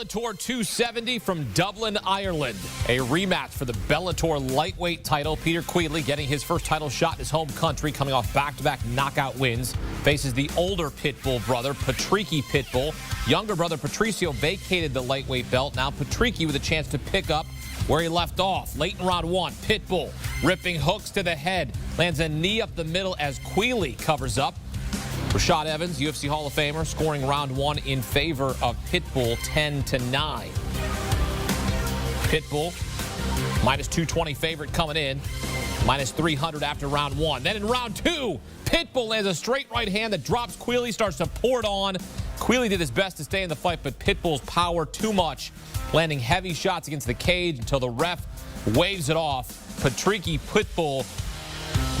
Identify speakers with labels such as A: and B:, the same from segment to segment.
A: Bellator 270 from Dublin, Ireland. A rematch for the Bellator lightweight title. Pitbull-Queally getting his first title shot in his home country, coming off back-to-back knockout wins. Faces the older Pitbull brother, Patricky Pitbull. Younger brother Patricio vacated the lightweight belt. Now Patricky with a chance to pick up where he left off. Late in round one, Pitbull ripping hooks to the head. Lands a knee up the middle as Queally covers up. Rashad Evans, UFC Hall of Famer, scoring round one in favor of Pitbull 10-9. Pitbull, minus 220 favorite coming in, minus 300 after round one. Then in round two, Pitbull lands a straight right hand that drops Queally, starts to pour it on. Queally did his best to stay in the fight, but Pitbull's power too much, landing heavy shots against the cage until the ref waves it off. Patricky Pitbull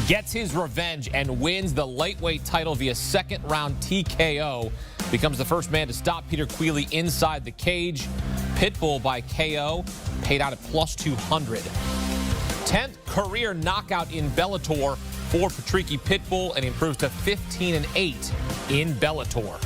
A: gets his revenge and wins the lightweight title via second round TKO. Becomes the first man to stop Pitbull-Queally inside the cage. Pitbull by KO, paid out at plus 200. 10th career knockout in Bellator for Patricky Pitbull, and he improves to 15-8 in Bellator.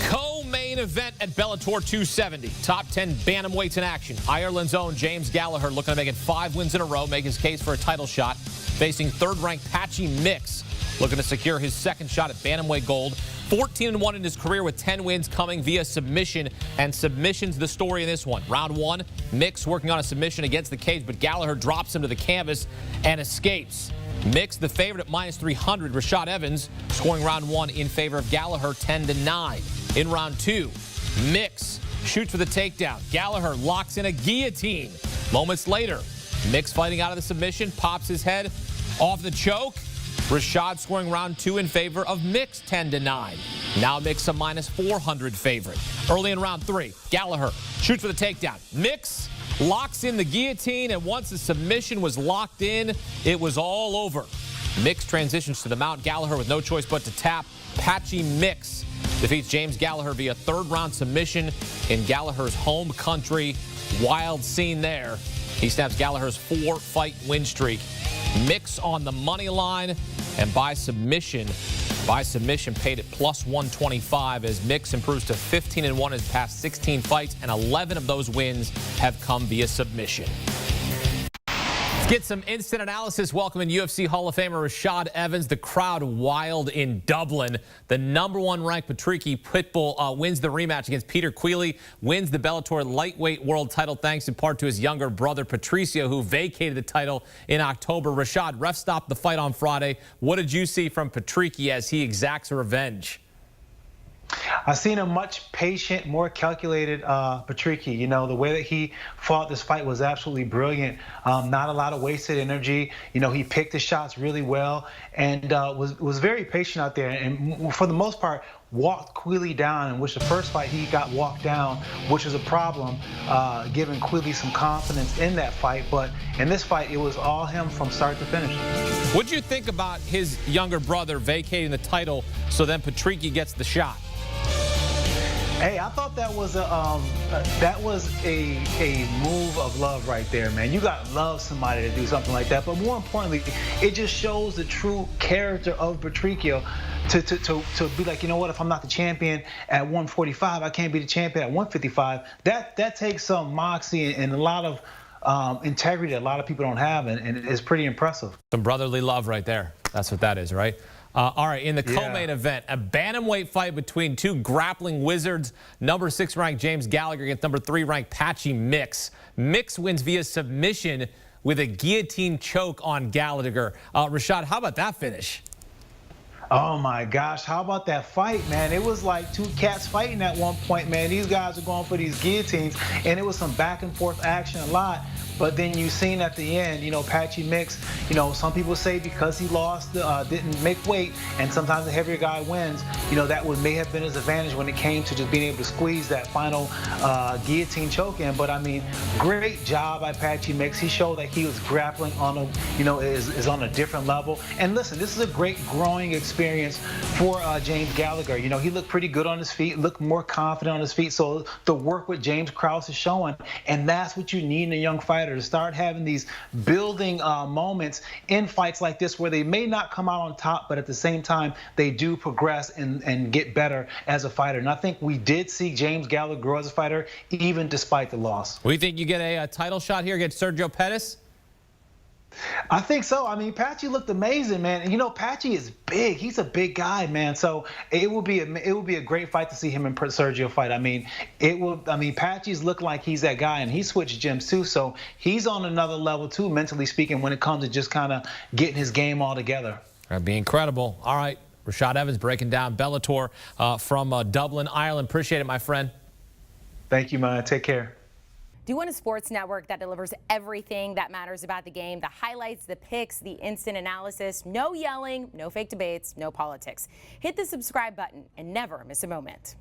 A: Co-main event at Bellator 270. Top 10 bantamweights in action. Ireland's own James Gallagher looking to make it 5 wins in a row, make his case for a title shot. Facing third-ranked Patricky Pitbull, looking to secure his second shot at bantamweight gold. 14-1 in his career with 10 wins coming via submission, and submission's the story in this one. Round one, Pitbull working on a submission against the cage, but Gallagher drops him to the canvas and escapes. Pitbull the favorite at minus 300. Rashad Evans scoring round one in favor of Gallagher 10-9. In round two, Pitbull shoots for the takedown. Gallagher locks in a guillotine. Moments later, Pitbull fighting out of the submission, pops his head off the choke. Rashad scoring round two in favor of Pitbull 10-9. Now Pitbull a minus 400 favorite. Early in round three, Gallagher shoots for the takedown. Pitbull locks in the guillotine, and once the submission was locked in, it was all over. Pitbull transitions to the mount. Gallagher with no choice but to tap. Patricky Pitbull defeats James Gallagher via third-round submission in Gallagher's home country. Wild scene there. He snaps Gallagher's 4-fight win streak. Pitbull on the money line, and by submission paid at plus 125 as Pitbull improves to 15-1 in his past 16 fights, and 11 of those wins have come via submission. Get some instant analysis. Welcoming UFC Hall of Famer Rashad Evans. The crowd wild in Dublin. The #1 ranked Patricky Pitbull wins the rematch against Pitbull-Queally, wins the Bellator lightweight world title thanks in part to his younger brother Patricio, who vacated the title in October. Rashad, ref stopped the fight on Friday. What did you see from Patricky as he exacts revenge?
B: I've seen a much patient, more calculated Patricky. You know, the way that he fought this fight was absolutely brilliant. Not a lot of wasted energy. You know, he picked his shots really well and was very patient out there. And for the most part, walked Queally down, in which the first fight he got walked down, which was a problem, giving Queally some confidence in that fight. But in this fight, it was all him from start to finish.
A: What'd you think about his younger brother vacating the title so then Patricky gets the shot?
B: Hey, I thought that was a move of love right there, man. You gotta love somebody to do something like that. But more importantly, it just shows the true character of Patricio to be like, you know what? If I'm not the champion at 145, I can't be the champion at 155. That takes some moxie and a lot of integrity that a lot of people don't have, and it's pretty impressive.
A: Some brotherly love right there. That's what that is, right? All right, in the co-main event, a bantamweight fight between two grappling wizards. #6 ranked James Gallagher against #3 ranked Patricky Pitbull. Pitbull wins via submission with a guillotine choke on Gallagher. Rashad, how about that finish?
B: Oh my gosh, how about that fight, man? It was like two cats fighting at one point, man. These guys are going for these guillotines, and it was some back and forth action a lot. But then you seen at the end, you know, Patricky Pitbull, you know, some people say because he lost, didn't make weight, and sometimes the heavier guy wins, you know, that may have been his advantage when it came to just being able to squeeze that final guillotine choke in. But I mean, great job by Patricky Pitbull. He showed that he was grappling on a, you know, is on a different level. And listen, this is a great growing experience for James Gallagher. You know, he looked pretty good on his feet, looked more confident on his feet. So the work with James Krause is showing, and that's what you need in a young fighter. better, to start having these building moments in fights like this where they may not come out on top, but at the same time, they do progress and get better as a fighter. And I think we did see James Gallagher grow as a fighter, even despite the loss.
A: We think you get a title shot here against Sergio Pettis?
B: I think so. I mean, Patchy looked amazing, man. And you know, Patchy is big. He's a big guy, man. So it would be a great fight to see him and Sergio fight. I mean, Patchy's looked like he's that guy, and he switched gyms too. So he's on another level too, mentally speaking, when it comes to just kind of getting his game all together.
A: That'd be incredible. All right, Rashad Evans breaking down Bellator from Dublin, Ireland. Appreciate it, my friend.
B: Thank you, man. Take care.
C: Do you want a sports network that delivers everything that matters about the game? The highlights, the picks, the instant analysis, no yelling, no fake debates, no politics. Hit the subscribe button and never miss a moment.